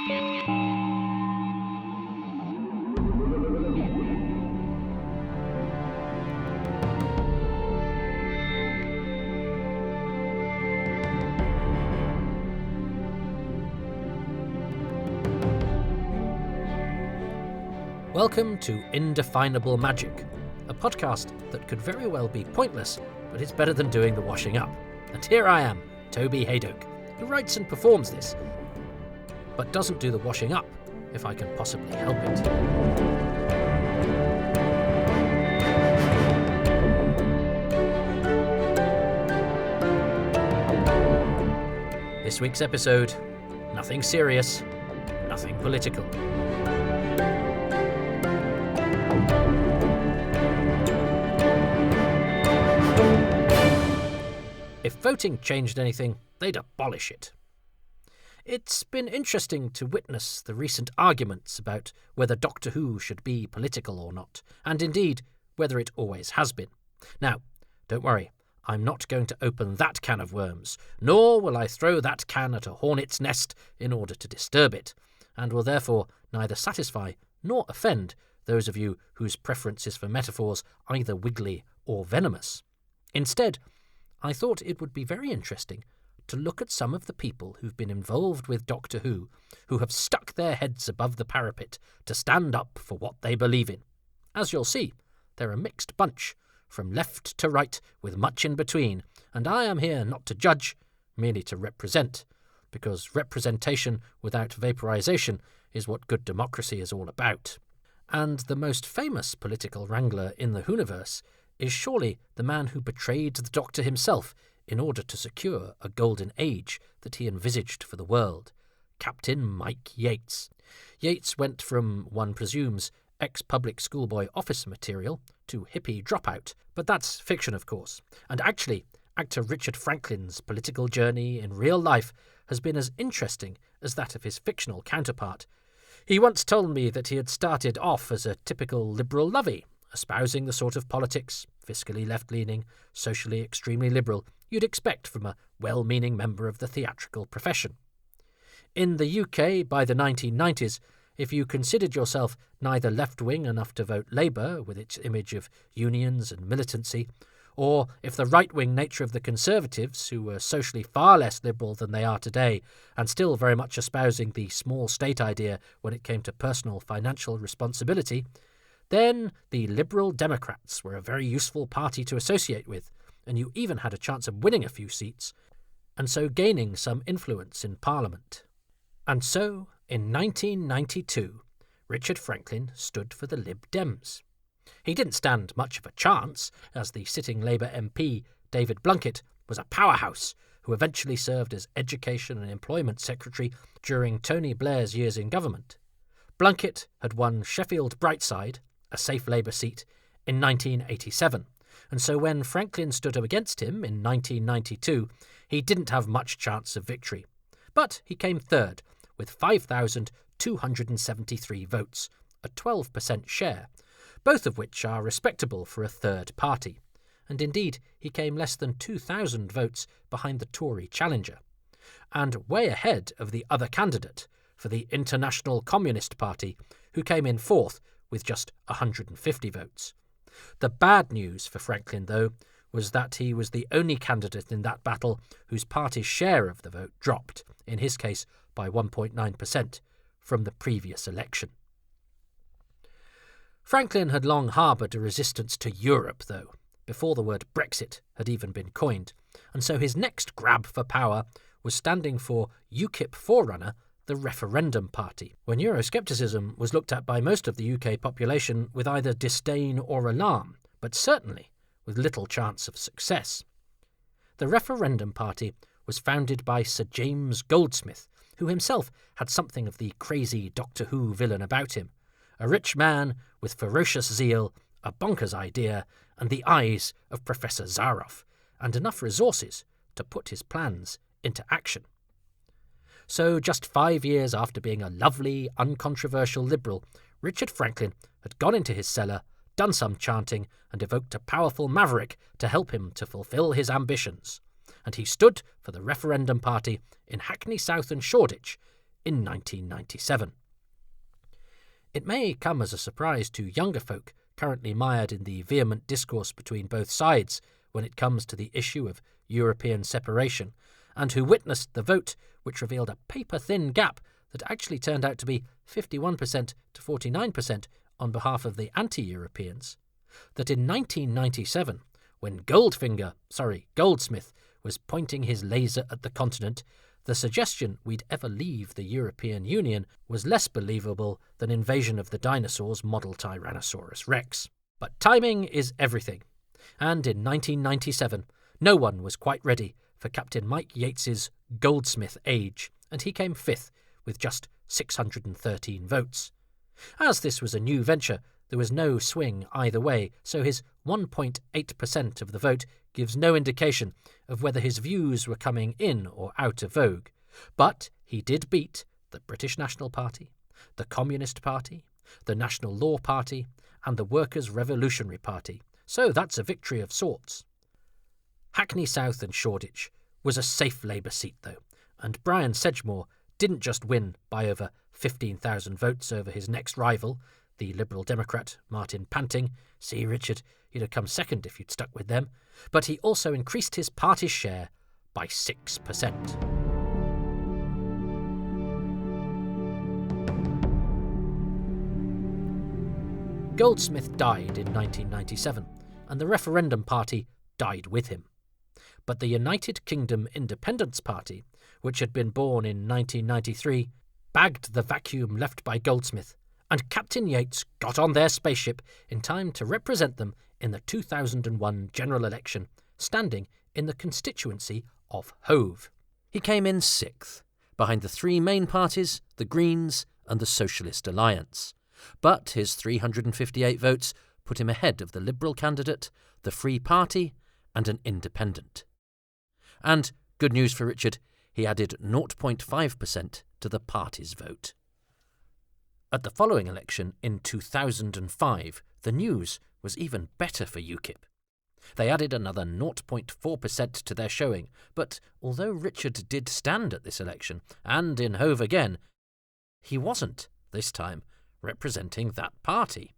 Welcome to Indefinable Magic, a podcast that could very well be pointless, but it's better than doing the washing up. And here I am, Toby Haydock, who writes and performs this, but doesn't do the washing up, if I can possibly help it. This week's episode, nothing serious, nothing political. If voting changed anything, they'd abolish it. It's been interesting to witness the recent arguments about whether Doctor Who should be political or not, and indeed, whether it always has been. Now, don't worry, I'm not going to open that can of worms, nor will I throw that can at a hornet's nest in order to disturb it, and will therefore neither satisfy nor offend those of you whose preference is for metaphors either wiggly or venomous. Instead, I thought it would be very interesting to look at some of the people who've been involved with Doctor Who have stuck their heads above the parapet to stand up for what they believe in. As you'll see, they're a mixed bunch, from left to right, with much in between, and I am here not to judge, merely to represent, because representation without vaporization is what good democracy is all about. And the most famous political wrangler in the Whonioverse is surely the man who betrayed the Doctor himself in order to secure a golden age that he envisaged for the world, Captain Mike Yates. Yates went from, one presumes, ex-public schoolboy officer material to hippie dropout, but that's fiction, of course. And actually, actor Richard Franklin's political journey in real life has been as interesting as that of his fictional counterpart. He once told me that he had started off as a typical liberal lovey, espousing the sort of politics, fiscally left-leaning, socially extremely liberal, you'd expect from a well-meaning member of the theatrical profession. In the UK, by the 1990s, if you considered yourself neither left-wing enough to vote Labour, with its image of unions and militancy, or if the right-wing nature of the Conservatives, who were socially far less liberal than they are today, and still very much espousing the small state idea when it came to personal financial responsibility, then the Liberal Democrats were a very useful party to associate with, and you even had a chance of winning a few seats, and so gaining some influence in Parliament. And so, in 1992, Richard Franklin stood for the Lib Dems. He didn't stand much of a chance, as the sitting Labour MP, David Blunkett, was a powerhouse who eventually served as Education and Employment Secretary during Tony Blair's years in government. Blunkett had won Sheffield Brightside, a safe Labour seat, in 1987, and so when Franklin stood up against him in 1992, he didn't have much chance of victory. But he came third, with 5,273 votes, a 12% share, both of which are respectable for a third party, and indeed he came less than 2,000 votes behind the Tory challenger, and way ahead of the other candidate for the International Communist Party, who came in fourth with just 150 votes. The bad news for Franklin, though, was that he was the only candidate in that battle whose party's share of the vote dropped, in his case by 1.9%, from the previous election. Franklin had long harboured a resistance to Europe, though, before the word Brexit had even been coined, and so his next grab for power was standing for UKIP forerunner, the Referendum Party, when Euroscepticism was looked at by most of the UK population with either disdain or alarm, but certainly with little chance of success. The Referendum Party was founded by Sir James Goldsmith, who himself had something of the crazy Doctor Who villain about him, a rich man with ferocious zeal, a bonkers idea, and the eyes of Professor Zaroff, and enough resources to put his plans into action. So just 5 years after being a lovely, uncontroversial liberal, Richard Franklin had gone into his cellar, done some chanting, and evoked a powerful maverick to help him to fulfil his ambitions. And he stood for the Referendum Party in Hackney South and Shoreditch in 1997. It may come as a surprise to younger folk currently mired in the vehement discourse between both sides when it comes to the issue of European separation, and who witnessed the vote which revealed a paper-thin gap that actually turned out to be 51% to 49% on behalf of the anti-Europeans, that in 1997, when Goldsmith was pointing his laser at the continent, the suggestion we'd ever leave the European Union was less believable than Invasion of the Dinosaurs model Tyrannosaurus Rex. But timing is everything, and in 1997, no one was quite ready for Captain Mike Yates's Goldsmith age, and he came fifth with just 613 votes. As this was a new venture, there was no swing either way, so his 1.8% of the vote gives no indication of whether his views were coming in or out of vogue. But he did beat the British National Party, the Communist Party, the National Law Party, and the Workers' Revolutionary Party, so that's a victory of sorts. Hackney South and Shoreditch was a safe Labour seat, though, and Brian Sedgemoor didn't just win by over 15,000 votes over his next rival, the Liberal Democrat Martin Panting. See, Richard, you'd have come second if you'd stuck with them. But he also increased his party's share by 6%. Goldsmith died in 1997, and the Referendum Party died with him. But the United Kingdom Independence Party, which had been born in 1993, bagged the vacuum left by Goldsmith, and Captain Yates got on their spaceship in time to represent them in the 2001 general election, standing in the constituency of Hove. He came in sixth, behind the three main parties, the Greens and the Socialist Alliance. But his 358 votes put him ahead of the Liberal candidate, the Free Party, and an independent. And, good news for Richard, he added 0.5% to the party's vote. At the following election in 2005, the news was even better for UKIP. They added another 0.4% to their showing, but although Richard did stand at this election, and in Hove again, he wasn't, this time, representing that party.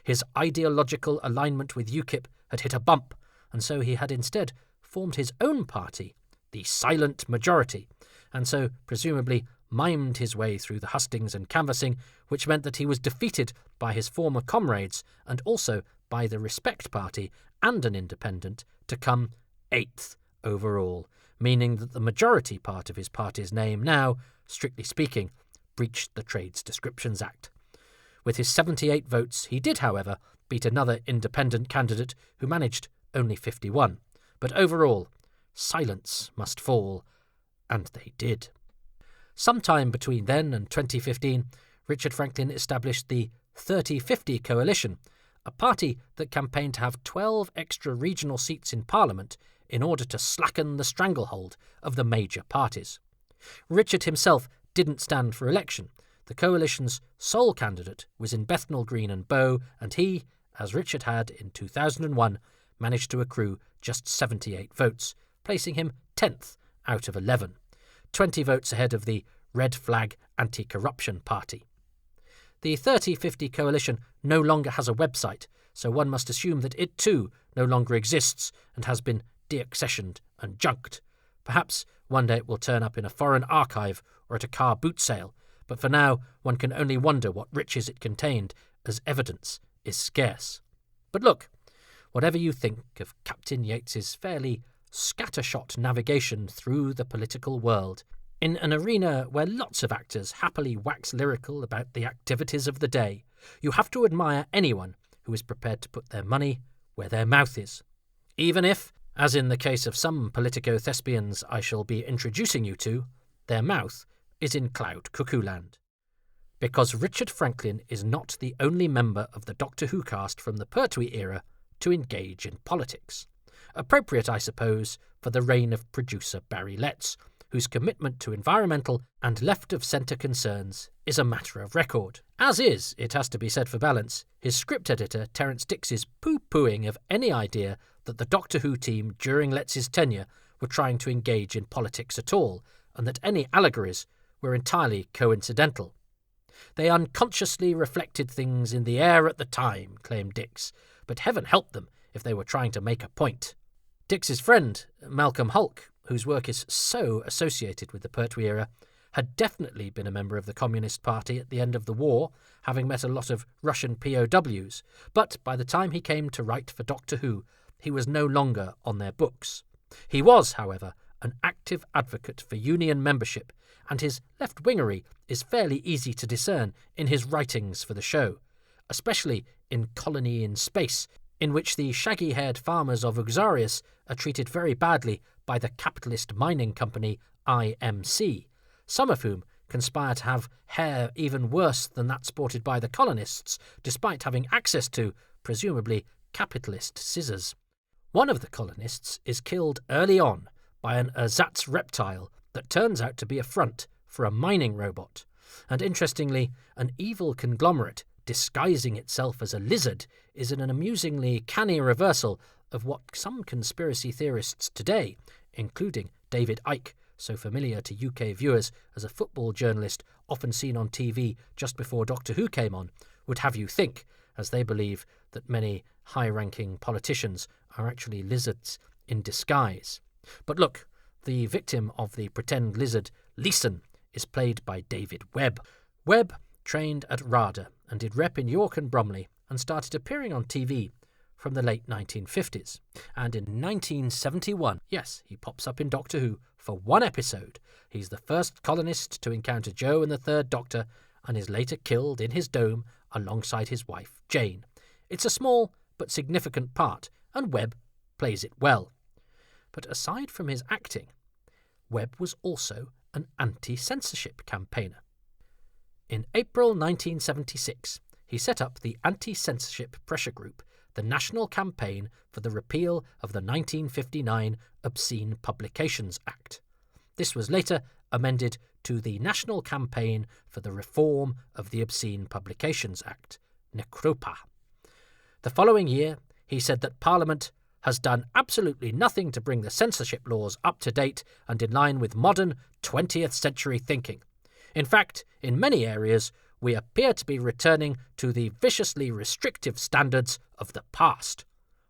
His ideological alignment with UKIP had hit a bump, and so he had instead formed his own party, the Silent Majority, and so presumably mimed his way through the hustings and canvassing, which meant that he was defeated by his former comrades and also by the Respect Party and an independent to come 8th overall, meaning that the majority part of his party's name now, strictly speaking, breached the Trades Descriptions Act. With his 78 votes, he did, however, beat another independent candidate who managed only 51. But overall, silence must fall, and they did. Sometime between then and 2015, Richard Franklin established the 30-50 coalition, a party that campaigned to have 12 extra regional seats in Parliament in order to slacken the stranglehold of the major parties. Richard himself didn't stand for election. The coalition's sole candidate was in Bethnal Green and Bow, and he, as Richard had in 2001, managed to accrue just 78 votes, placing him 10th out of 11, 20 votes ahead of the Red Flag Anti-Corruption Party. The 30-50 coalition no longer has a website, so one must assume that it too no longer exists and has been deaccessioned and junked. Perhaps one day it will turn up in a foreign archive or at a car boot sale, but for now one can only wonder what riches it contained, as evidence is scarce. But look, whatever you think of Captain Yates's fairly scattershot navigation through the political world, in an arena where lots of actors happily wax lyrical about the activities of the day, you have to admire anyone who is prepared to put their money where their mouth is. Even if, as in the case of some politico-thespians I shall be introducing you to, their mouth is in cloud cuckoo land. Because Richard Franklin is not the only member of the Doctor Who cast from the Pertwee era to engage in politics. Appropriate, I suppose, for the reign of producer Barry Letts, whose commitment to environmental and left-of-centre concerns is a matter of record. As is, it has to be said for balance, his script editor Terence Dix's poo-pooing of any idea that the Doctor Who team during Letts' tenure were trying to engage in politics at all, and that any allegories were entirely coincidental. They unconsciously reflected things in the air at the time, claimed Dix, but heaven help them if they were trying to make a point. Dix's friend, Malcolm Hulke, whose work is so associated with the Pertwee era, had definitely been a member of the Communist Party at the end of the war, having met a lot of Russian POWs, but by the time he came to write for Doctor Who, he was no longer on their books. He was, however, an active advocate for union membership, and his left-wingery is fairly easy to discern in his writings for the show, especially in Colony in Space, in which the shaggy-haired farmers of Uxarius are treated very badly by the capitalist mining company IMC, some of whom conspire to have hair even worse than that sported by the colonists, despite having access to, presumably, capitalist scissors. One of the colonists is killed early on by an ersatz reptile that turns out to be a front for a mining robot, and interestingly, an evil conglomerate disguising itself as a lizard is an amusingly canny reversal of what some conspiracy theorists today, including David Icke, so familiar to UK viewers as a football journalist often seen on TV just before Doctor Who came on, would have you think, as they believe that many high-ranking politicians are actually lizards in disguise. But look, the victim of the pretend lizard, Leeson, is played by David Webb. Webb trained at RADA and did rep in York and Bromley and started appearing on TV from the late 1950s. And in 1971, yes, he pops up in Doctor Who for one episode. He's the first colonist to encounter Jo and the Third Doctor and is later killed in his dome alongside his wife, Jane. It's a small but significant part, and Webb plays it well. But aside from his acting, Webb was also an anti-censorship campaigner. In April 1976, he set up the Anti-Censorship Pressure Group, the National Campaign for the Repeal of the 1959 Obscene Publications Act. This was later amended to the National Campaign for the Reform of the Obscene Publications Act, NECROPA. The following year, he said that Parliament has done absolutely nothing to bring the censorship laws up to date and in line with modern 20th century thinking. In fact, in many areas, we appear to be returning to the viciously restrictive standards of the past.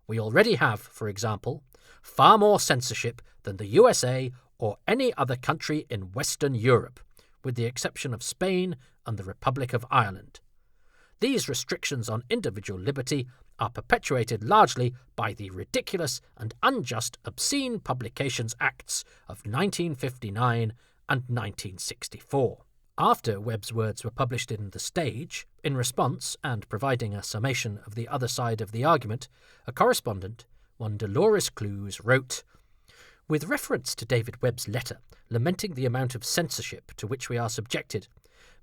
We already have, for example, far more censorship than the USA or any other country in Western Europe, with the exception of Spain and the Republic of Ireland. These restrictions on individual liberty are perpetuated largely by the ridiculous and unjust Obscene Publications Acts of 1959 and 1964. After Webb's words were published in The Stage, in response, and providing a summation of the other side of the argument, a correspondent, one Dolores Clues, wrote, "With reference to David Webb's letter lamenting the amount of censorship to which we are subjected,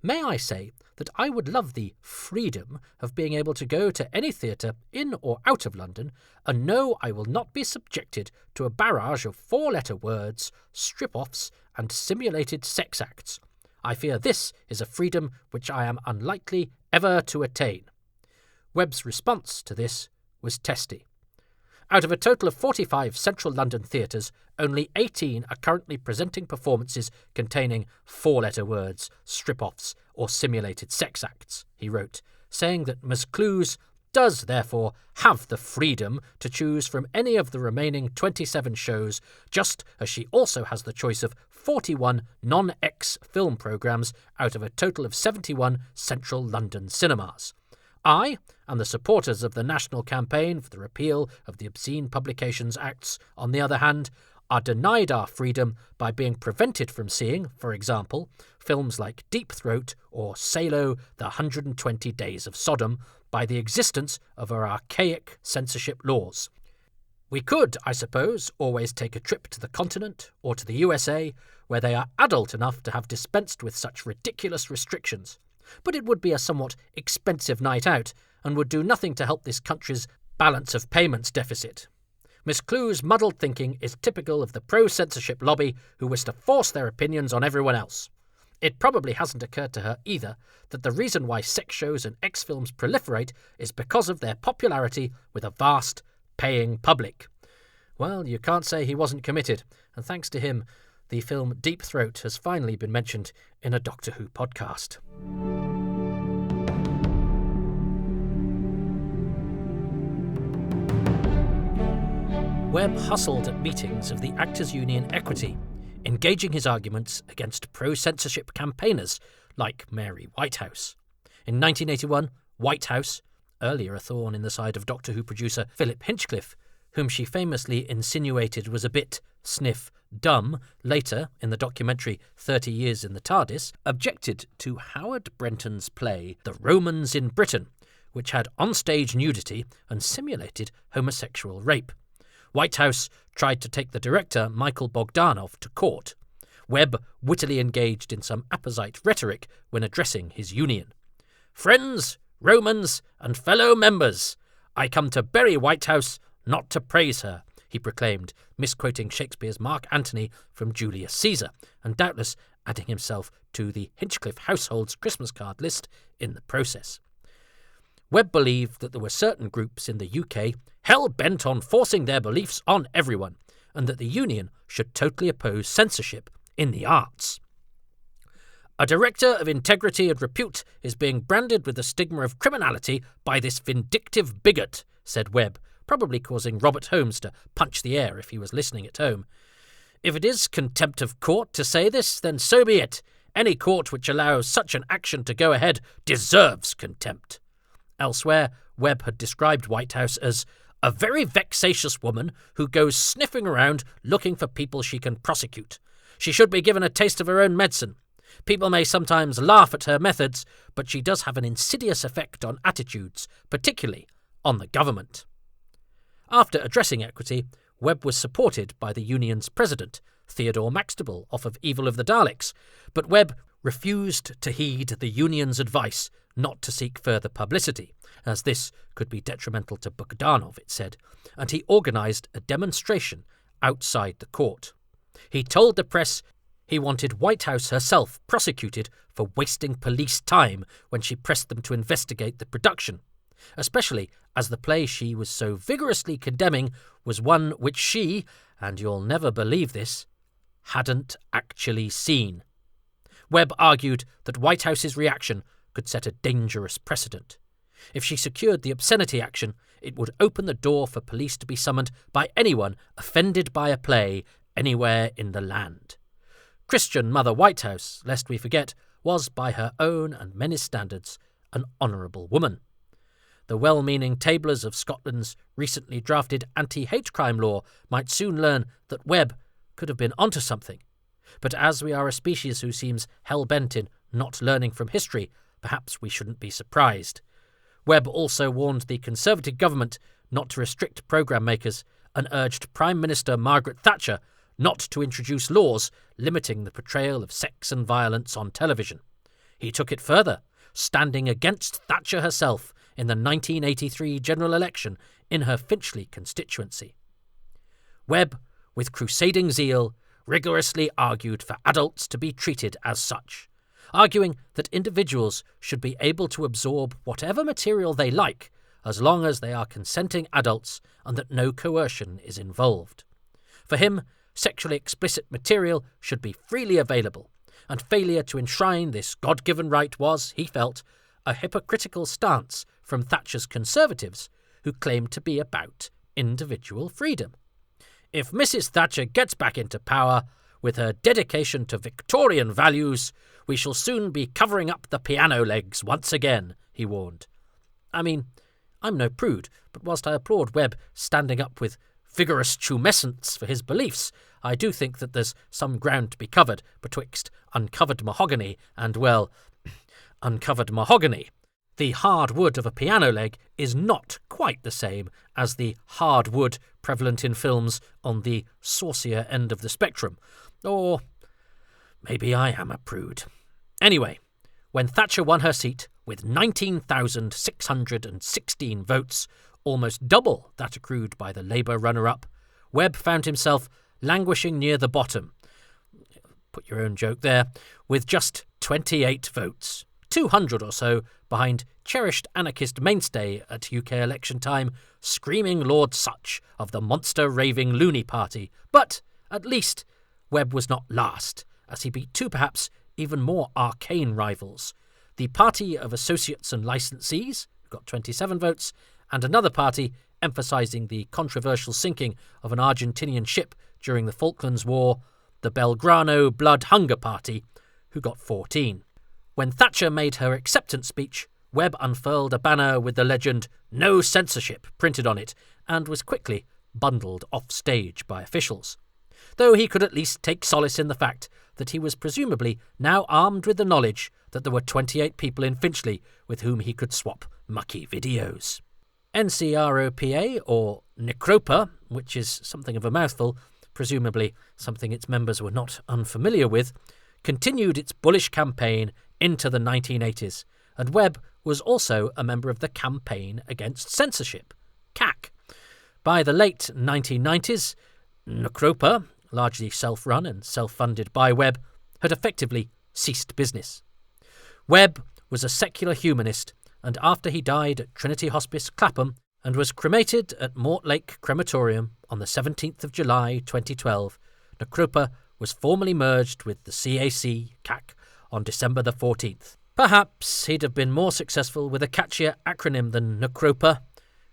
may I say that I would love the freedom of being able to go to any theatre in or out of London and know I will not be subjected to a barrage of four-letter words, strip-offs, and simulated sex acts. I fear this is a freedom which I am unlikely ever to attain." Webb's response to this was testy. Out of a total of 45 central London theatres, only 18 are currently presenting performances containing four-letter words, strip-offs, or simulated sex acts, he wrote, saying that Ms. Clues does therefore have the freedom to choose from any of the remaining 27 shows, just as she also has the choice of 41 non-X film programmes out of a total of 71 central London cinemas. I, and the supporters of the National Campaign for the Repeal of the Obscene Publications Acts, on the other hand, are denied our freedom by being prevented from seeing, for example, films like Deep Throat or Salo, The 120 Days of Sodom, by the existence of our archaic censorship laws. We could, I suppose, always take a trip to the continent or to the USA, where they are adult enough to have dispensed with such ridiculous restrictions. But it would be a somewhat expensive night out and would do nothing to help this country's balance of payments deficit. Miss Clue's muddled thinking is typical of the pro-censorship lobby who wish to force their opinions on everyone else. It probably hasn't occurred to her either that the reason why sex shows and X films proliferate is because of their popularity with a vast, paying public. Well, you can't say he wasn't committed, and thanks to him, the film Deep Throat has finally been mentioned in a Doctor Who podcast. Webb hustled at meetings of the Actors Union Equity, engaging his arguments against pro-censorship campaigners like Mary Whitehouse. In 1981, Whitehouse, earlier a thorn in the side of Doctor Who producer Philip Hinchcliffe, whom she famously insinuated was a bit, sniff, dumb, later, in the documentary 30 Years in the TARDIS, objected to Howard Brenton's play The Romans in Britain, which had onstage nudity and simulated homosexual rape. Whitehouse tried to take the director, Michael Bogdanov, to court. Webb wittily engaged in some apposite rhetoric when addressing his union. "Friends, Romans, and fellow members, I come to bury Whitehouse, not to praise her," he proclaimed, misquoting Shakespeare's Mark Antony from Julius Caesar, and doubtless adding himself to the Hinchcliffe household's Christmas card list in the process. Webb believed that there were certain groups in the UK hell-bent on forcing their beliefs on everyone, and that the Union should totally oppose censorship in the arts. "A director of integrity and repute is being branded with the stigma of criminality by this vindictive bigot," said Webb, probably causing Robert Holmes to punch the air if he was listening at home. "If it is contempt of court to say this, then so be it. Any court which allows such an action to go ahead deserves contempt." Elsewhere, Webb had described Whitehouse as "a very vexatious woman who goes sniffing around looking for people she can prosecute. She should be given a taste of her own medicine. People may sometimes laugh at her methods, but she does have an insidious effect on attitudes, particularly on the government." After addressing Equity, Webb was supported by the union's president, Theodore Maxtable, off of Evil of the Daleks, but Webb refused to heed the union's advice not to seek further publicity, as this could be detrimental to Bogdanov, it said, and he organised a demonstration outside the court. He told the press he wanted Whitehouse herself prosecuted for wasting police time when she pressed them to investigate the production, especially as the play she was so vigorously condemning was one which she, and you'll never believe this, hadn't actually seen. Webb argued that Whitehouse's reaction could set a dangerous precedent. If she secured the obscenity action, it would open the door for police to be summoned by anyone offended by a play anywhere in the land. Christian Mother Whitehouse, lest we forget, was, by her own and many standards, an honourable woman. The well-meaning tablers of Scotland's recently drafted anti-hate crime law might soon learn that Webb could have been onto something. But as we are a species who seems hell-bent in not learning from history, perhaps we shouldn't be surprised. Webb also warned the Conservative government not to restrict programme makers and urged Prime Minister Margaret Thatcher not to introduce laws limiting the portrayal of sex and violence on television. He took it further, standing against Thatcher herself in the 1983 general election in her Finchley constituency. Webb, with crusading zeal, rigorously argued for adults to be treated as such, arguing that individuals should be able to absorb whatever material they like as long as they are consenting adults and that no coercion is involved. For him, sexually explicit material should be freely available, and failure to enshrine this God-given right was, he felt, a hypocritical stance from Thatcher's Conservatives, who claimed to be about individual freedom. If Mrs. Thatcher gets back into power, with her dedication to Victorian values, we shall soon be covering up the piano legs once again, he warned. I mean, I'm no prude, but whilst I applaud Webb standing up with vigorous tumescence for his beliefs, I do think that there's some ground to be covered betwixt uncovered mahogany and, well, uncovered mahogany. The hard wood of a piano leg is not quite the same as the hard wood prevalent in films on the saucier end of the spectrum. Or maybe I am a prude. Anyway, when Thatcher won her seat with 19,616 votes, almost double that accrued by the Labour runner-up, Webb found himself languishing near the bottom, put your own joke there, with just 28 votes, 200 or so behind cherished anarchist mainstay at UK election time, screaming Lord Such of the monster-raving Looney Party. But, at least, Webb was not last, as he beat two perhaps even more arcane rivals, the Party of Associates and Licensees, who got 27 votes, and another party emphasising the controversial sinking of an Argentinian ship during the Falklands War, the Belgrano Blood Hunger Party, who got 14. When Thatcher made her acceptance speech, Webb unfurled a banner with the legend "No Censorship" printed on it, and was quickly bundled off stage by officials. Though he could at least take solace in the fact that he was presumably now armed with the knowledge that there were 28 people in Finchley with whom he could swap mucky videos. NCROPA, or Necropa, which is something of a mouthful, presumably something its members were not unfamiliar with, continued its bullish campaign into the 1980s, and Webb was also a member of the Campaign Against Censorship, CAC. By the late 1990s, Necropa, largely self-run and self-funded by Webb, had effectively ceased business. Webb was a secular humanist, and after he died at Trinity Hospice, Clapham, and was cremated at Mortlake Crematorium on the 17th of July 2012, Necropa was formally merged with the CAC on December the 14th. Perhaps he'd have been more successful with a catchier acronym than Necropa.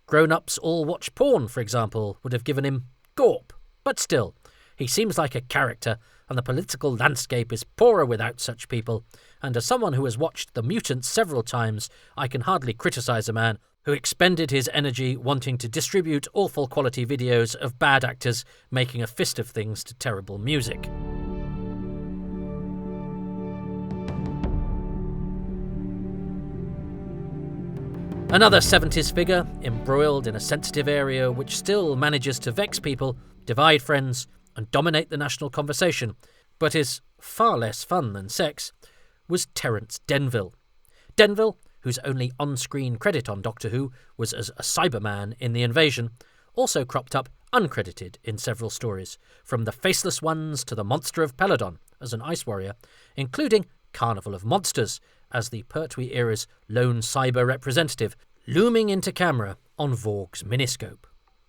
Grown-ups all watch porn, for example, would have given him GORP. But still, he seems like a character, and the political landscape is poorer without such people, and as someone who has watched The Mutants several times, I can hardly criticise a man who expended his energy wanting to distribute awful quality videos of bad actors making a fist of things to terrible music. Another 70s figure, embroiled in a sensitive area which still manages to vex people, divide friends, and dominate the national conversation, but is far less fun than sex, was Terence Denville. Denville, whose only on-screen credit on Doctor Who was as a Cyberman in The Invasion, also cropped up uncredited in several stories, from The Faceless Ones to The Monster of Peladon as an ice warrior, including Carnival of Monsters as the Pertwee era's lone cyber representative, looming into camera on Voug's miniscope.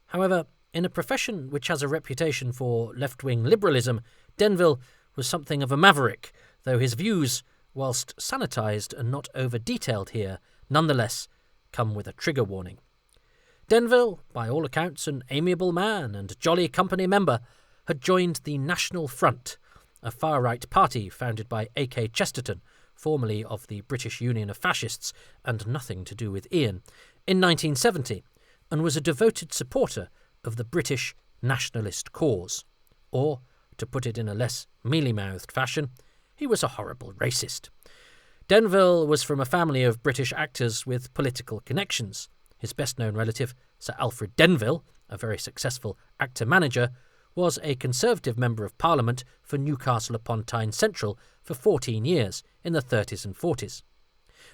However, in a profession which has a reputation for left-wing liberalism, Denville was something of a maverick, though his views, whilst sanitised and not over-detailed here, nonetheless come with a trigger warning. Denville, by all accounts an amiable man and jolly company member, had joined the National Front, a far-right party founded by A.K. Chesterton, formerly of the British Union of Fascists and nothing to do with Ian, in 1970, and was a devoted supporter of the British nationalist cause. Or, to put it in a less mealy-mouthed fashion, he was a horrible racist. Denville was from a family of British actors with political connections. His best-known relative, Sir Alfred Denville, a very successful actor-manager, was a Conservative Member of Parliament for Newcastle upon Tyne Central for 14 years in the 30s and 40s.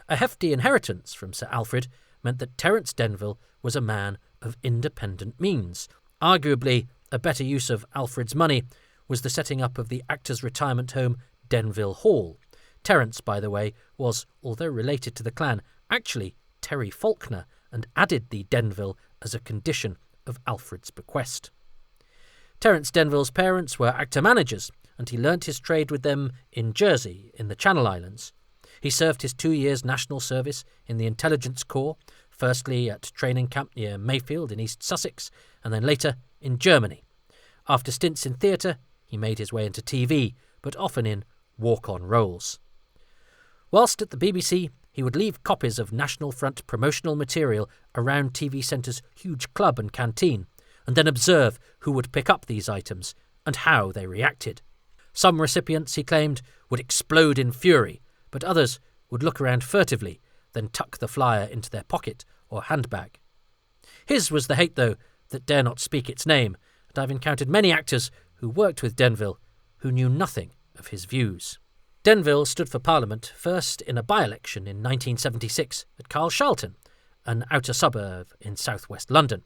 A hefty inheritance from Sir Alfred meant that Terence Denville was a man of independent means. Arguably, a better use of Alfred's money was the setting up of the actors' retirement home Denville Hall. Terence, by the way, was, although related to the clan, actually Terry Faulkner, and added the Denville as a condition of Alfred's bequest. Terence Denville's parents were actor-managers, and he learnt his trade with them in Jersey, in the Channel Islands. He served his 2 years national service in the Intelligence Corps, firstly at training camp near Mayfield in East Sussex, and then later in Germany. After stints in theatre, he made his way into TV, but often in walk-on roles. Whilst at the BBC, he would leave copies of National Front promotional material around TV Centre's huge club and canteen, and then observe who would pick up these items and how they reacted. Some recipients, he claimed, would explode in fury, but others would look around furtively, then tuck the flyer into their pocket or handbag. His was the hate, though, that dare not speak its name, and I've encountered many actors who worked with Denville who knew nothing of his views. Denville stood for Parliament first in a by-election in 1976 at Carlsharlton, an outer suburb in southwest London.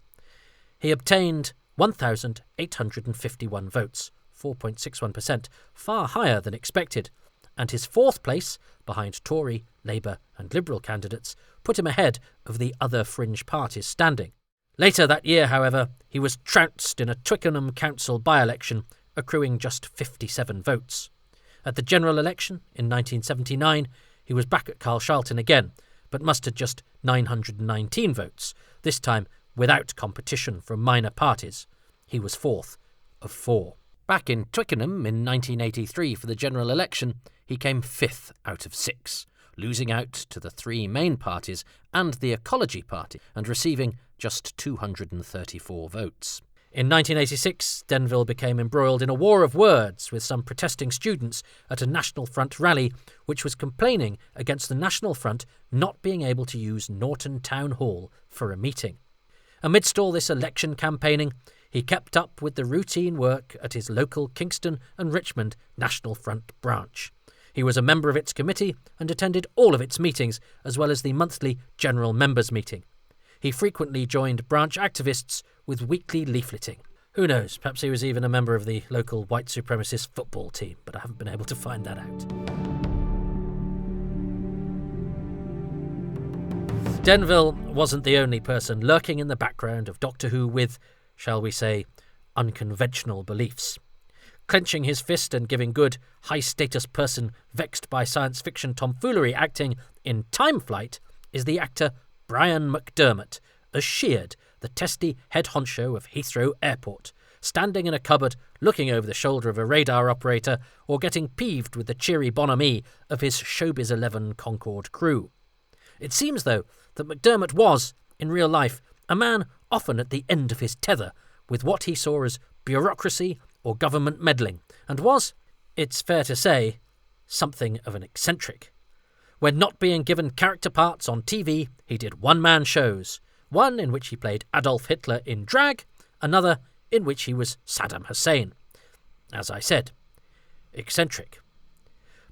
He obtained 1,851 votes, 4.61%, far higher than expected, and his fourth place, behind Tory, Labour and Liberal candidates, put him ahead of the other fringe parties standing. Later that year, however, he was trounced in a Twickenham Council by-election accruing just 57 votes. At the general election in 1979, he was back at Carlshalton again, but mustered just 919 votes, this time without competition from minor parties. He was fourth of four. Back in Twickenham in 1983 for the general election, he came fifth out of six, losing out to the three main parties and the Ecology Party, and receiving just 234 votes. In 1986, Denville became embroiled in a war of words with some protesting students at a National Front rally which was complaining against the National Front not being able to use Norton Town Hall for a meeting. Amidst all this election campaigning, he kept up with the routine work at his local Kingston and Richmond National Front branch. He was a member of its committee and attended all of its meetings, as well as the monthly General Members Meeting. He frequently joined branch activists with weekly leafleting. Who knows, perhaps he was even a member of the local white supremacist football team, but I haven't been able to find that out. Denville wasn't the only person lurking in the background of Doctor Who with, shall we say, unconventional beliefs. Clenching his fist and giving good, high-status person vexed by science fiction tomfoolery acting in Time Flight is the actor Brian McDermott, as Sheard, the testy head honcho of Heathrow Airport, standing in a cupboard looking over the shoulder of a radar operator or getting peeved with the cheery bonhomie of his Showbiz 11 Concorde crew. It seems, though, that McDermott was, in real life, a man often at the end of his tether with what he saw as bureaucracy or government meddling, and was, it's fair to say, something of an eccentric. When not being given character parts on TV, he did one-man shows, one in which he played Adolf Hitler in drag, another in which he was Saddam Hussein. As I said, eccentric.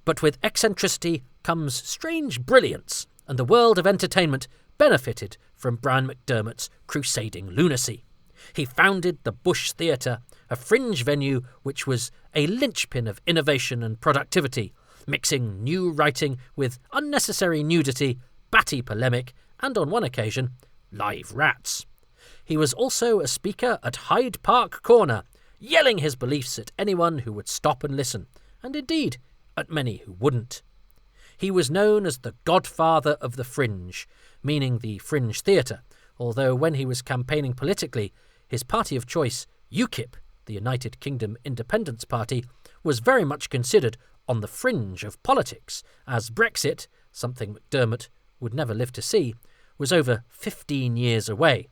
But with eccentricity comes strange brilliance, and the world of entertainment benefited from Brian McDermott's crusading lunacy. He founded the Bush Theatre, a fringe venue which was a linchpin of innovation and productivity, mixing new writing with unnecessary nudity, batty polemic, and on one occasion, live rats. He was also a speaker at Hyde Park Corner, yelling his beliefs at anyone who would stop and listen, and indeed at many who wouldn't. He was known as the godfather of the fringe, meaning the fringe theatre, although when he was campaigning politically, his party of choice, UKIP, the United Kingdom Independence Party, was very much considered on the fringe of politics, as Brexit, something McDermott would never live to see, was over 15 years away.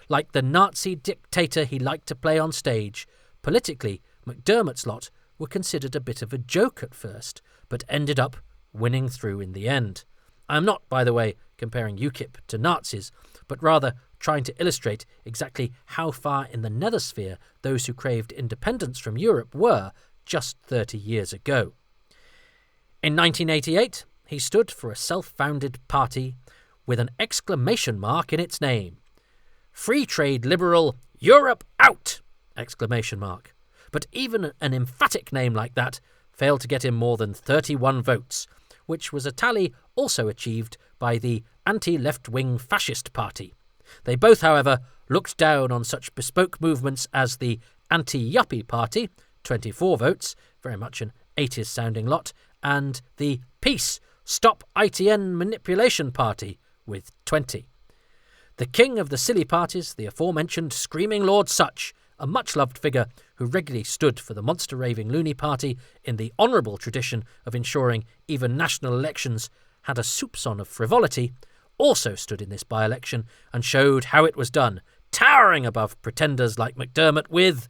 Like the Nazi dictator he liked to play on stage, politically, McDermott's lot were considered a bit of a joke at first, but ended up winning through in the end. I am not, by the way, comparing UKIP to Nazis, but rather trying to illustrate exactly how far in the nethersphere those who craved independence from Europe were just 30 years ago. In 1988, he stood for a self-founded party with an exclamation mark in its name. Free trade liberal, Europe out! Exclamation mark. But even an emphatic name like that failed to get him more than 31 votes, which was a tally also achieved by the anti-left-wing fascist party. They both, however, looked down on such bespoke movements as the anti-yuppie party, 24 votes, very much an 80s-sounding lot, and the Peace, Stop ITN Manipulation Party, with 20. The king of the silly parties, the aforementioned Screaming Lord Sutch, a much-loved figure who regularly stood for the monster-raving loony party in the honourable tradition of ensuring even national elections had a soupçon of frivolity, also stood in this by-election and showed how it was done, towering above pretenders like McDermott with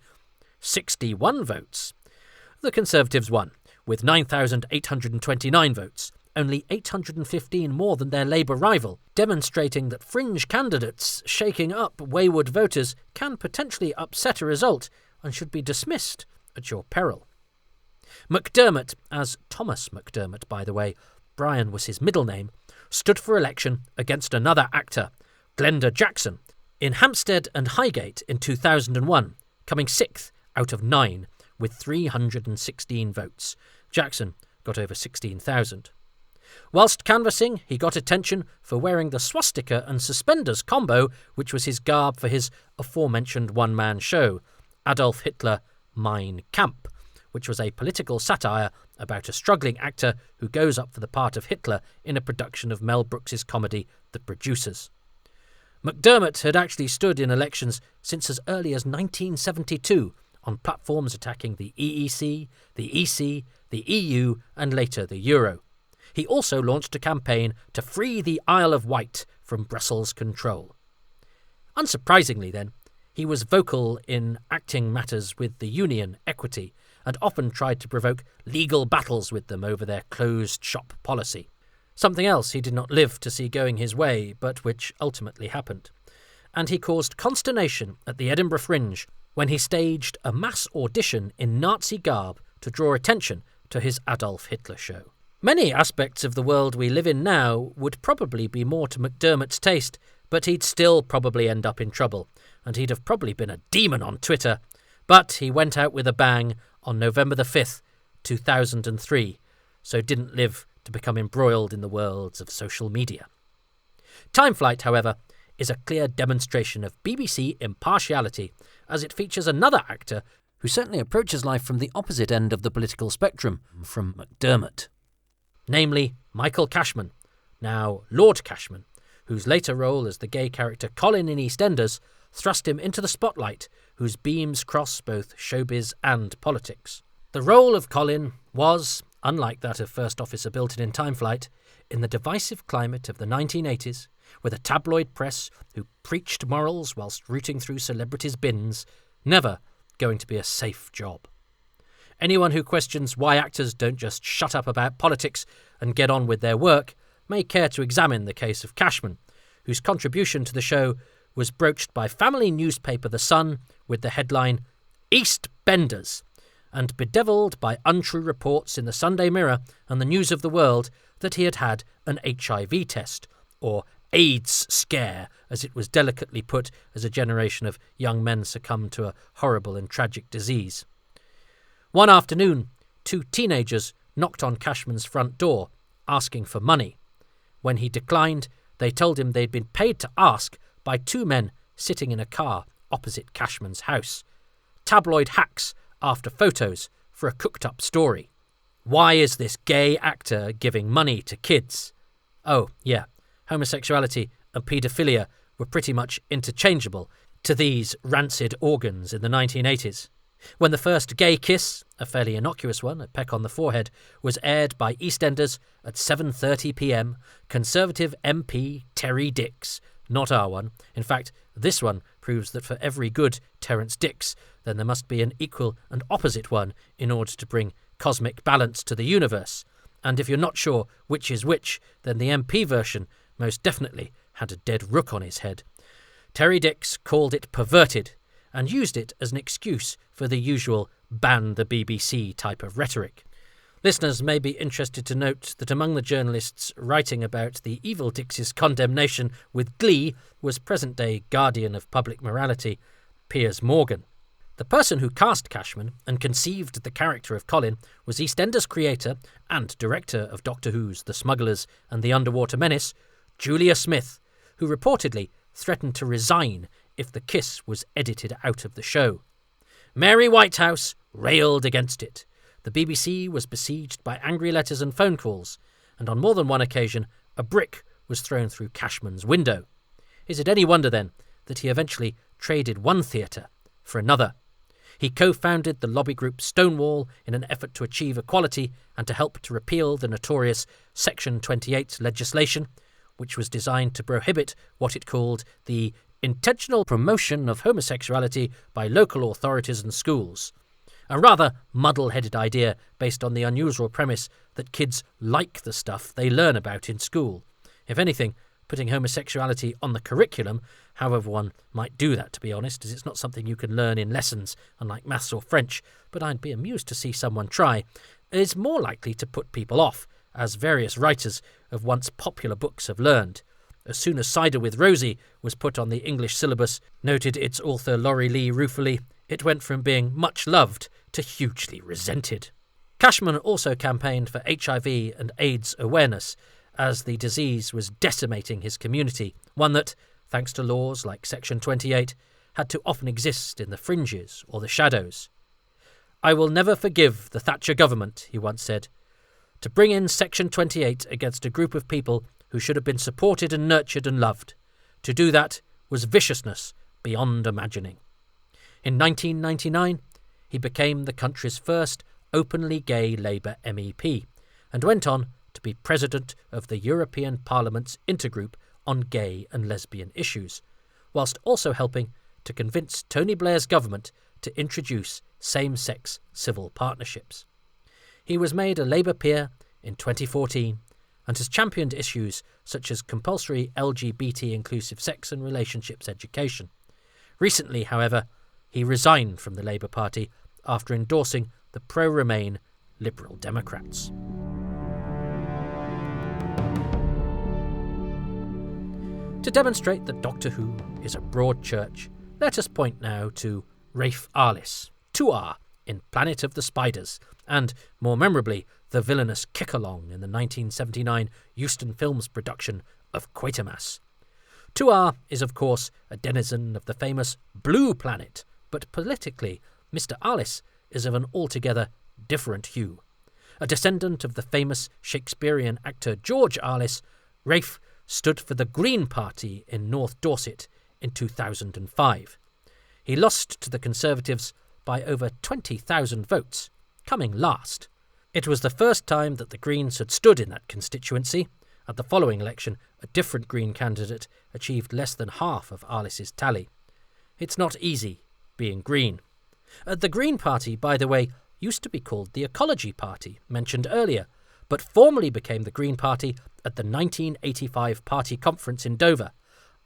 61 votes. The Conservatives won, with 9,829 votes, only 815 more than their Labour rival, demonstrating that fringe candidates shaking up wayward voters can potentially upset a result and should be dismissed at your peril. McDermott, as Thomas McDermott, by the way, Brian was his middle name, stood for election against another actor, Glenda Jackson, in Hampstead and Highgate in 2001, coming 6th out of 9 with 316 votes. Jackson got over 16,000. Whilst canvassing, he got attention for wearing the swastika and suspenders combo, which was his garb for his aforementioned one-man show, Adolf Hitler Mein Kampf, which was a political satire about a struggling actor who goes up for the part of Hitler in a production of Mel Brooks's comedy The Producers. McDermott had actually stood in elections since as early as 1972 on platforms attacking the EEC, the EC, the EU and later the Euro. He also launched a campaign to free the Isle of Wight from Brussels control. Unsurprisingly, then, he was vocal in acting matters with the union Equity and often tried to provoke legal battles with them over their closed-shop policy. Something else he did not live to see going his way, but which ultimately happened. And he caused consternation at the Edinburgh Fringe when he staged a mass audition in Nazi garb to draw attention to his Adolf Hitler show. Many aspects of the world we live in now would probably be more to McDermott's taste, but he'd still probably end up in trouble, and he'd have probably been a demon on Twitter. But he went out with a bang on November the 5th, 2003, so didn't live to become embroiled in the worlds of social media. Time Flight, however, is a clear demonstration of BBC impartiality, as it features another actor who certainly approaches life from the opposite end of the political spectrum from McDermott. Namely, Michael Cashman, now Lord Cashman, whose later role as the gay character Colin in EastEnders thrust him into the spotlight, whose beams cross both showbiz and politics. The role of Colin was, unlike that of First Officer Bilton in Time Flight, in the divisive climate of the 1980s, with a tabloid press who preached morals whilst rooting through celebrities' bins, never going to be a safe job. Anyone who questions why actors don't just shut up about politics and get on with their work may care to examine the case of Cashman, whose contribution to the show was broached by family newspaper The Sun with the headline "East Benders," and bedevilled by untrue reports in the Sunday Mirror and the News of the World that he had had an HIV test, or AIDS scare, as it was delicately put as a generation of young men succumbed to a horrible and tragic disease. One afternoon, 2 teenagers knocked on Cashman's front door, asking for money. When he declined, they told him they'd been paid to ask by 2 men sitting in a car opposite Cashman's house. Tabloid hacks after photos for a cooked-up story. Why is this gay actor giving money to kids? Oh, yeah, homosexuality and paedophilia were pretty much interchangeable to these rancid organs in the 1980s. When the first gay kiss, a fairly innocuous one, a peck on the forehead, was aired by EastEnders at 7:30 p.m, Conservative MP Terry Dix, not our one. In fact, this one proves that for every good Terence Dix, then there must be an equal and opposite one in order to bring cosmic balance to the universe. And if you're not sure which is which, then the MP version most definitely had a dead rook on his head. Terry Dix called it perverted, and used it as an excuse for the usual ban the BBC type of rhetoric. Listeners may be interested to note that among the journalists writing about the evil Dix's condemnation with glee was present-day guardian of public morality, Piers Morgan. The person who cast Cashman and conceived the character of Colin was EastEnders creator and director of Doctor Who's The Smugglers and The Underwater Menace, Julia Smith, who reportedly threatened to resign if the kiss was edited out of the show. Mary Whitehouse railed against it. The BBC was besieged by angry letters and phone calls, and on more than one occasion a brick was thrown through Cashman's window. Is it any wonder, then, that he eventually traded one theatre for another? He co-founded the lobby group Stonewall in an effort to achieve equality and to help to repeal the notorious Section 28 legislation, which was designed to prohibit what it called the intentional promotion of homosexuality by local authorities and schools. A rather muddle-headed idea based on the unusual premise that kids like the stuff they learn about in school. If anything, putting homosexuality on the curriculum, however one might do that, to be honest, as it's not something you can learn in lessons, unlike maths or French, but I'd be amused to see someone try, is more likely to put people off, as various writers of once popular books have learned. As soon as Cider with Rosie was put on the English syllabus, noted its author Laurie Lee ruefully, it went from being much loved to hugely resented. Cashman also campaigned for HIV and AIDS awareness, as the disease was decimating his community, one that, thanks to laws like Section 28, had to often exist in the fringes or the shadows. "I will never forgive the Thatcher government," he once said, "to bring in Section 28 against a group of people who should have been supported and nurtured and loved. To do that was viciousness beyond imagining." In 1999, he became the country's first openly gay Labour MEP and went on to be president of the European Parliament's Intergroup on Gay and Lesbian Issues, whilst also helping to convince Tony Blair's government to introduce same-sex civil partnerships. He was made a Labour peer in 2014 and has championed issues such as compulsory LGBT-inclusive sex and relationships education. Recently, however, he resigned from the Labour Party after endorsing the pro-Remain Liberal Democrats. To demonstrate that Doctor Who is a broad church, let us point now to Rafe Arliss, Tuar in Planet of the Spiders, and, more memorably, the villainous Kick-Along in the 1979 Euston Films production of Quatermass. Tuar is, of course, a denizen of the famous Blue Planet, but politically, Mr. Arliss is of an altogether different hue. A descendant of the famous Shakespearean actor George Arliss, Rafe stood for the Green Party in North Dorset in 2005. He lost to the Conservatives by over 20,000 votes, coming last. It was the first time that the Greens had stood in that constituency. At the following election, a different Green candidate achieved less than half of Arliss's tally. It's not easy being Green. The Green Party, by the way, used to be called the Ecology Party, mentioned earlier, but formally became the Green Party at the 1985 party conference in Dover,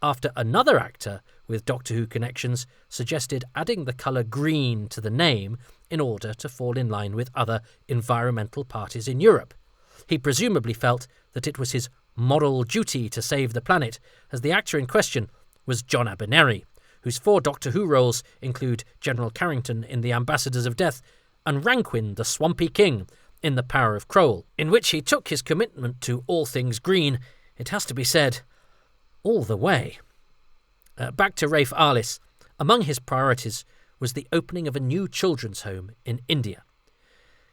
after another actor with Doctor Who connections suggested adding the colour green to the name in order to fall in line with other environmental parties in Europe. He presumably felt that it was his moral duty to save the planet, as the actor in question was John Abernethy, whose 4 Doctor Who roles include General Carrington in The Ambassadors of Death and Ranquin the Swampy King in The Power of Kroll, in which he took his commitment to all things green, it has to be said, all the way. Back to Rafe Arliss. Among his priorities was the opening of a new children's home in India.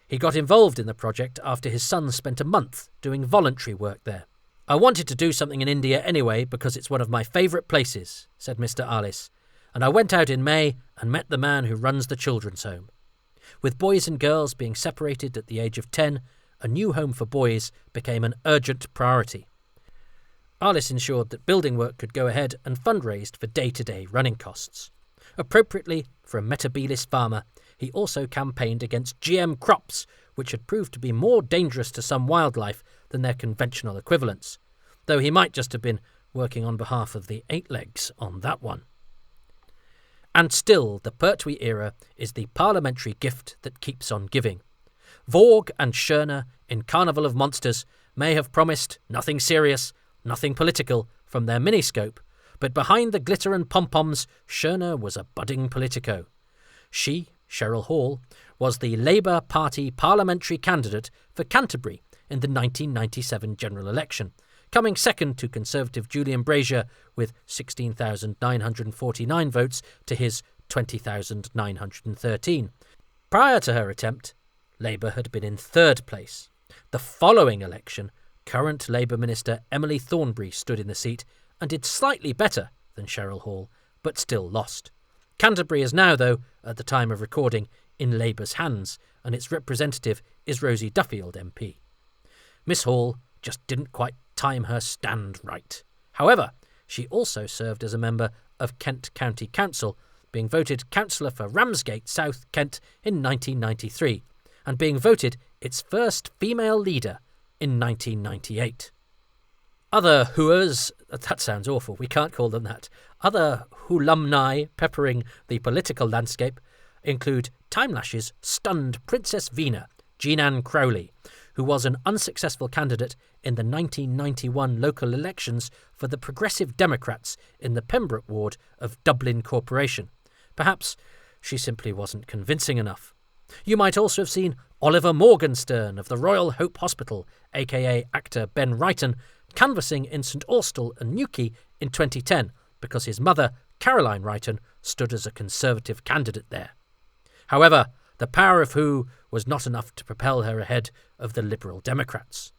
He got involved in the project after his son spent a month doing voluntary work there. "I wanted to do something in India anyway because it's one of my favourite places," said Mr. Arliss, "and I went out in May and met the man who runs the children's home. With boys and girls being separated at the age of 10, a new home for boys became an urgent priority." Arliss ensured that building work could go ahead and fundraised for day-to-day running costs. Appropriately for a Metabilis farmer, he also campaigned against GM crops, which had proved to be more dangerous to some wildlife than their conventional equivalents, though he might just have been working on behalf of the 8-legs on that one. And still, the Pertwee era is the parliamentary gift that keeps on giving. Vorg and Schörner in Carnival of Monsters may have promised nothing serious, nothing political from their miniscope, but behind the glitter and pom-poms, Schörner was a budding politico. She, Cheryl Hall, was the Labour Party parliamentary candidate for Canterbury in the 1997 general election, coming second to Conservative Julian Brazier with 16,949 votes to his 20,913. Prior to her attempt, Labour had been in third place. The following election, current Labour Minister Emily Thornberry stood in the seat and did slightly better than Cheryl Hall, but still lost. Canterbury is now, though, at the time of recording, in Labour's hands, and its representative is Rosie Duffield MP. Miss Hall just didn't quite time her stand right. However, she also served as a member of Kent County Council, being voted councillor for Ramsgate, South Kent in 1993, and being voted its first female leader in 1998. Other Whoers, that sounds awful, we can't call them that, other Wholumni peppering the political landscape include Timelash's stunned Princess Vina, Jean-Anne Crowley, who was an unsuccessful candidate in the 1991 local elections for the Progressive Democrats in the Pembroke ward of Dublin Corporation. Perhaps she simply wasn't convincing enough. You might also have seen Oliver Morgenstern of the Royal Hope Hospital, aka actor Ben Wrighton, canvassing in St Austell and Newquay in 2010 because his mother, Caroline Wrighton, stood as a Conservative candidate there. However, The power of Who was not enough to propel her ahead of the Liberal Democrats.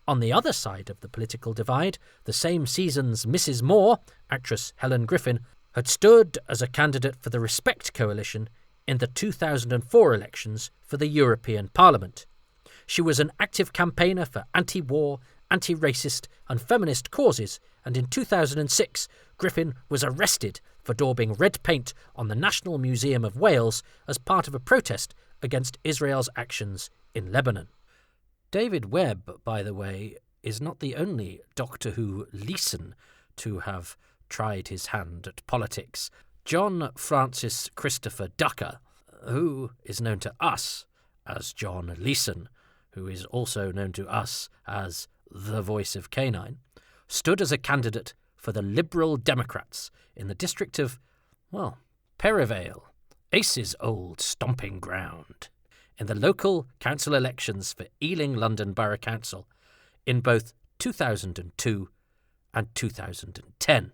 On the other side of the political divide, the same season's Mrs. Moore, actress Helen Griffin, had stood as a candidate for the Respect Coalition in the 2004 elections for the European Parliament. She was an active campaigner for anti-war, anti-racist and feminist causes, and in 2006 Griffin was arrested for daubing red paint on the National Museum of Wales as part of a protest against Israel's actions in Lebanon. David Webb, by the way, is not the only Doctor Who Leeson to have tried his hand at politics. John Francis Christopher Ducker, who is known to us as John Leeson, who is also known to us as the voice of K9, stood as a candidate for the Liberal Democrats in the district of, Perivale, Ace's old stomping ground, in the local council elections for Ealing London Borough Council in both 2002 and 2010.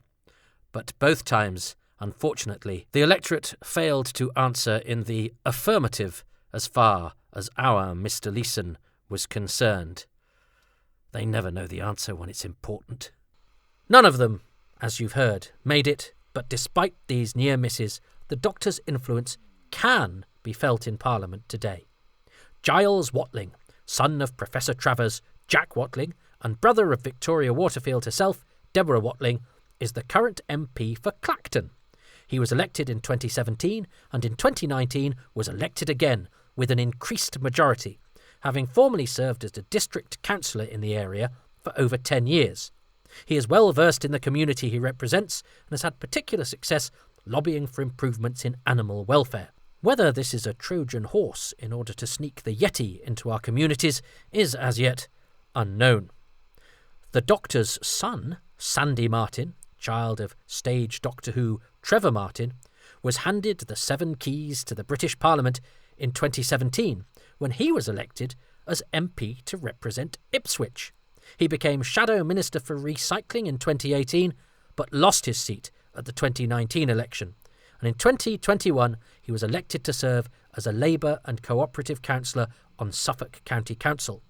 But both times, unfortunately, the electorate failed to answer in the affirmative as far as our Mr. Leeson was concerned. They never know the answer when it's important. None of them, as you've heard, made it, but despite these near misses, the Doctor's influence can be felt in Parliament today. Giles Watling, son of Professor Travers, Jack Watling, and brother of Victoria Waterfield herself, Deborah Watling, is the current MP for Clacton. He was elected in 2017 and in 2019 was elected again with an increased majority, having formerly served as a district councillor in the area for over 10 years. He is well versed in the community he represents and has had particular success lobbying for improvements in animal welfare. Whether this is a Trojan horse in order to sneak the Yeti into our communities is as yet unknown. The Doctor's son, Sandy Martin, child of stage Doctor Who Trevor Martin, was handed the 7 keys to the British Parliament in 2017 when he was elected as MP to represent Ipswich. He became Shadow Minister for Recycling in 2018 but lost his seat at the 2019 election, and in 2021 he was elected to serve as a Labour and Cooperative Councillor on Suffolk County Council.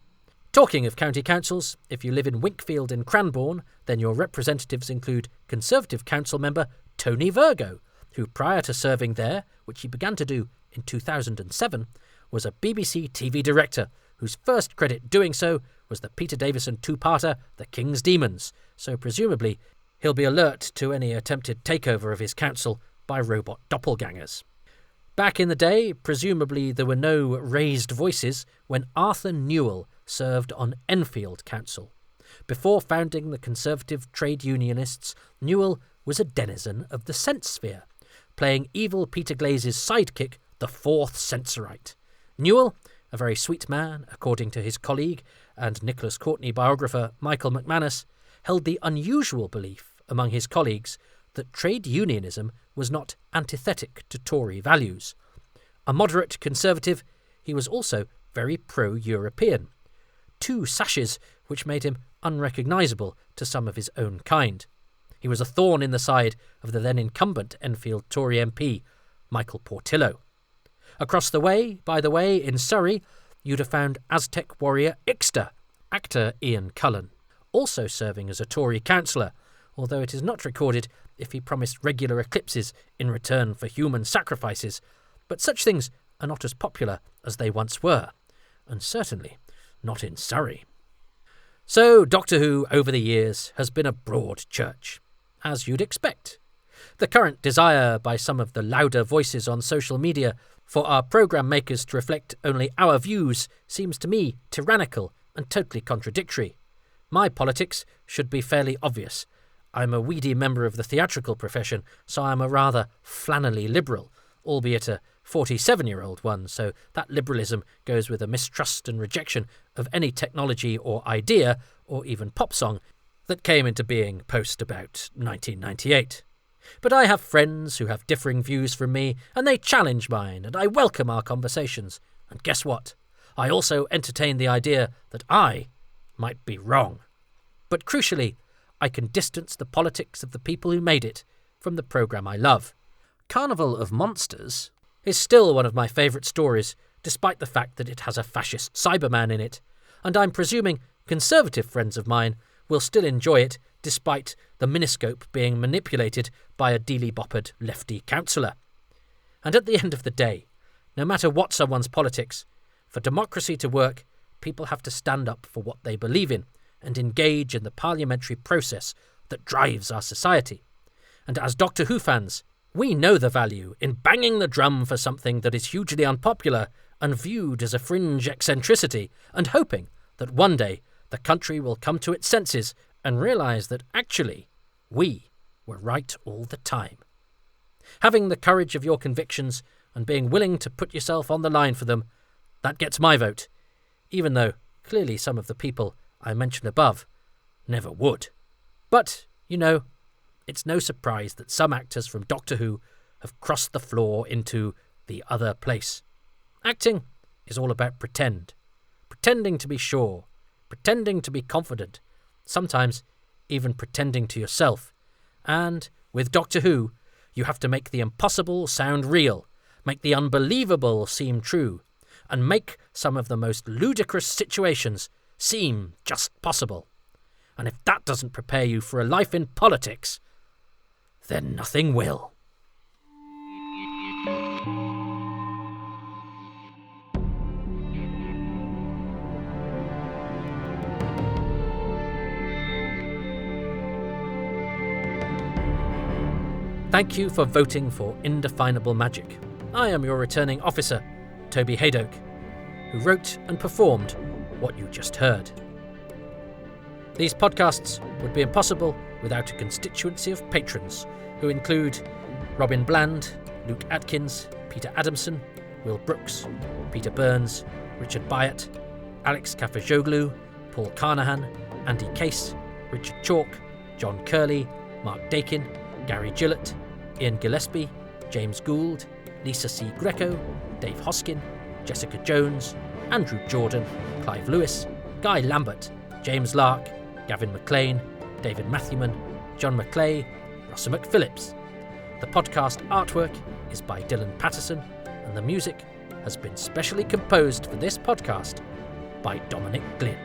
Talking of county councils, if you live in Winkfield and Cranbourne, then your representatives include Conservative Council member Tony Virgo, who prior to serving there, which he began to do in 2007, was a BBC TV director, whose first credit doing so was the Peter Davison two-parter The King's Demons, so presumably he'll be alert to any attempted takeover of his council by robot doppelgangers. Back in the day, presumably there were no raised voices when Arthur Newell served on Enfield Council. Before founding the Conservative Trade Unionists, Newell was a denizen of the sense sphere, playing evil Peter Glaze's sidekick, the Fourth Sensorite. Newell, a very sweet man, according to his colleague and Nicholas Courtney biographer Michael McManus, held the unusual belief among his colleagues that trade unionism was not antithetic to Tory values. A moderate conservative, he was also very pro-European. 2 sashes which made him unrecognisable to some of his own kind. He was a thorn in the side of the then incumbent Enfield Tory MP, Michael Portillo. Across the way, by the way, in Surrey, you'd have found Aztec warrior Ixta, actor Ian Cullen, also serving as a Tory councillor, although it is not recorded if he promised regular eclipses in return for human sacrifices, but such things are not as popular as they once were, and certainly not in Surrey. So Doctor Who, over the years, has been a broad church, as you'd expect. The current desire by some of the louder voices on social media for our programme makers to reflect only our views seems to me tyrannical and totally contradictory. My politics should be fairly obvious. I'm a weedy member of the theatrical profession, so I'm a rather flannelly liberal, albeit a 47-year-old one, so that liberalism goes with a mistrust and rejection of any technology or idea, or even pop song, that came into being post about 1998. But I have friends who have differing views from me, and they challenge mine, and I welcome our conversations. And guess what? I also entertain the idea that I might be wrong. But crucially, I can distance the politics of the people who made it from the programme I love. Carnival of Monsters is still one of my favourite stories, despite the fact that it has a fascist Cyberman in it, and I'm presuming conservative friends of mine will still enjoy it despite the miniscope being manipulated by a deely-boppered lefty councillor. And at the end of the day, no matter what someone's politics, for democracy to work, people have to stand up for what they believe in and engage in the parliamentary process that drives our society. And as Doctor Who fans, we know the value in banging the drum for something that is hugely unpopular and viewed as a fringe eccentricity, and hoping that one day the country will come to its senses and realise that actually we were right all the time. Having the courage of your convictions and being willing to put yourself on the line for them, that gets my vote, even though clearly some of the people I mentioned above never would. But, it's no surprise that some actors from Doctor Who have crossed the floor into the other place. Acting is all about pretending to be sure, pretending to be confident, sometimes even pretending to yourself. And with Doctor Who, you have to make the impossible sound real, make the unbelievable seem true, and make some of the most ludicrous situations seem just possible. And if that doesn't prepare you for a life in politics, then nothing will. Thank you for voting for Indefinable Magic. I am your returning officer, Toby Haydock, who wrote and performed what you just heard. These podcasts would be impossible without a constituency of patrons, who include Robin Bland, Luke Atkins, Peter Adamson, Will Brooks, Peter Burns, Richard Byatt, Alex Kafajoglu, Paul Carnahan, Andy Case, Richard Chalk, John Curley, Mark Dakin, Gary Gillett, Ian Gillespie, James Gould, Lisa C. Greco, Dave Hoskin, Jessica Jones, Andrew Jordan, Clive Lewis, Guy Lambert, James Lark, Gavin McLean, David Matthewman, John McClay, Russell McPhillips. The podcast artwork is by Dylan Patterson, and the music has been specially composed for this podcast by Dominic Glynn.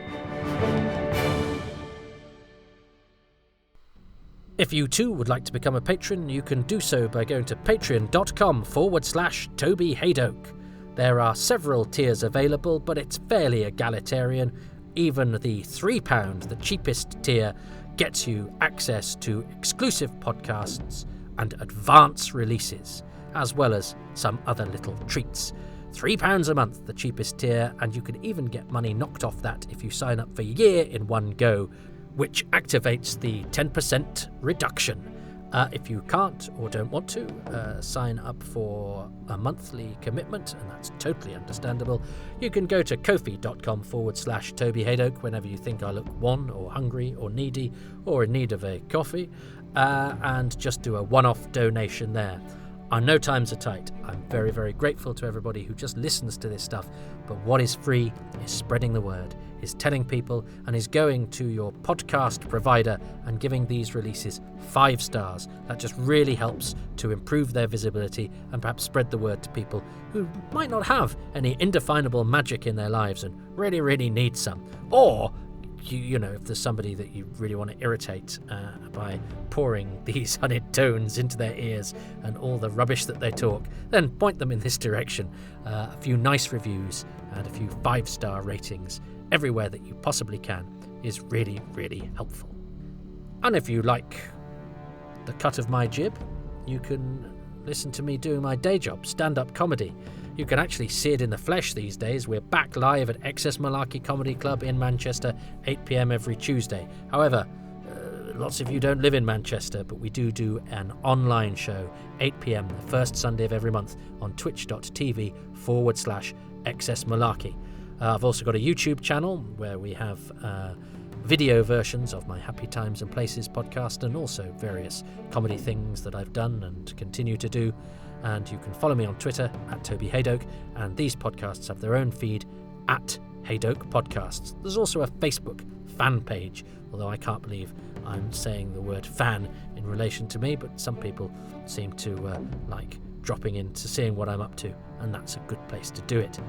If you too would like to become a patron, you can do so by going to patreon.com/Toby Haydock. There are several tiers available, but it's fairly egalitarian. Even the £3, the cheapest tier, gets you access to exclusive podcasts and advance releases, as well as some other little treats. £3 a month, the cheapest tier, and you can even get money knocked off that if you sign up for a year in one go, which activates the 10% reduction. If you can't or don't want to sign up for a monthly commitment, and that's totally understandable, you can go to ko-fi.com/Toby Haydock whenever you think I look wan or hungry or needy or in need of a coffee, and just do a one-off donation there. I know times are tight. I'm very, very grateful to everybody who just listens to this stuff, but what is free is spreading the word, is telling people, and is going to your podcast provider and giving these releases 5 stars. That just really helps to improve their visibility and perhaps spread the word to people who might not have any indefinable magic in their lives and really, really need some. Or if there's somebody that you really want to irritate by pouring these honeyed tones into their ears and all the rubbish that they talk, then point them in this direction. A few nice reviews and a few 5-star ratings everywhere that you possibly can is really, really helpful. And if you like the cut of my jib, you can listen to me doing my day job, stand-up comedy. You can actually see it in the flesh these days. We're back live at Excess Malarkey Comedy Club in Manchester, 8 p.m. every Tuesday. However, lots of you don't live in Manchester, but we do an online show, 8 p.m. the first Sunday of every month on twitch.tv/Excess Malarkey. I've also got a YouTube channel where we have video versions of my Happy Times and Places podcast, and also various comedy things that I've done and continue to do. And you can follow me on Twitter @Toby Haydock, and these podcasts have their own feed @Haydock Podcasts. There's also a Facebook fan page, although I can't believe I'm saying the word fan in relation to me, but some people seem to like dropping in to seeing what I'm up to, and that's a good place to do it.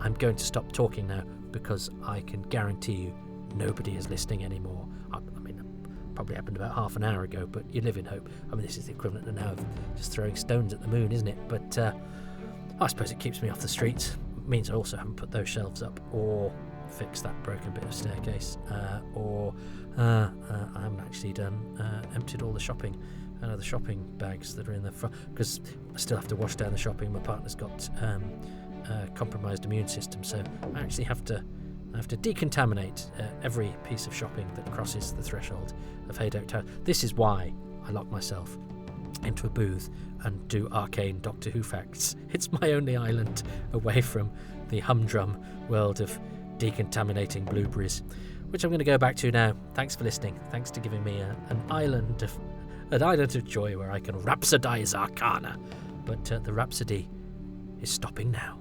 I'm going to stop talking now because I can guarantee you nobody is listening anymore. I mean, it probably happened about half an hour ago, but you live in hope. I mean, this is the equivalent now of just throwing stones at the moon, isn't it? But I suppose it keeps me off the streets. It means I also haven't put those shelves up or fixed that broken bit of staircase, or I haven't actually emptied all the shopping bags that are in the front, because I still have to wash down the shopping. My partner's got a compromised immune system, so I actually have to decontaminate every piece of shopping that crosses the threshold of Haydock Tower. This is why I lock myself into a booth and do arcane Doctor Who facts. It's my only island away from the humdrum world of decontaminating blueberries, which I'm going to go back to now. Thanks for listening. Thanks to giving me an island of joy where I can rhapsodize arcana. But the rhapsody is stopping now.